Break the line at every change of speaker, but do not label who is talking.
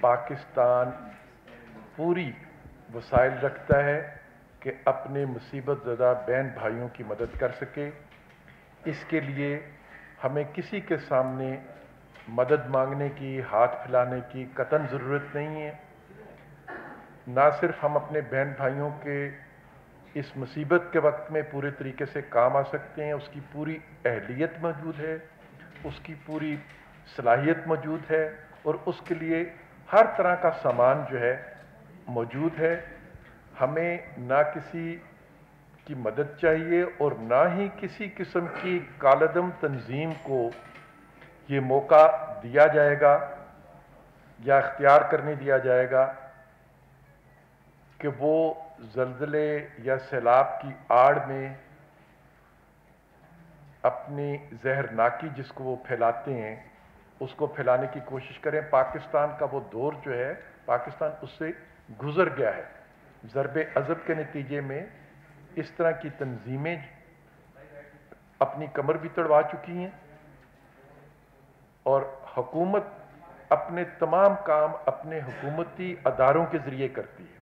पाकिस्तान पूरी वसाइल रखता है कि अपने मुसीबत ज़दा बहन भाइयों की मदद कर सके। इसके लिए हमें किसी के सामने मदद मांगने की, हाथ फैलाने की कतई ज़रूरत नहीं है। ना सिर्फ हम अपने बहन भाइयों के इस मुसीबत के वक्त में पूरे तरीके से काम आ सकते हैं, उसकी पूरी अहलियत मौजूद है, उसकी पूरी सलाहियत मौजूद है और उसके लिए हर तरह का सामान जो है मौजूद है। हमें ना किसी की मदद चाहिए और ना ही किसी किस्म की कालदम तंजीम को ये मौका दिया जाएगा या इख्तियार करने दिया जाएगा कि वो ज़लज़ले या सैलाब की आड़ में अपनी जहरनाकी जिसको वो फैलाते हैं उसको फैलाने की कोशिश करें। पाकिस्तान का वो दौर जो है, पाकिस्तान उससे गुजर गया है। ज़रबे अज़ब के नतीजे में इस तरह की तंजीमें अपनी कमर भी तड़वा चुकी हैं और हुकूमत अपने तमाम काम अपने हुकूमती अदारों के ज़रिए करती है।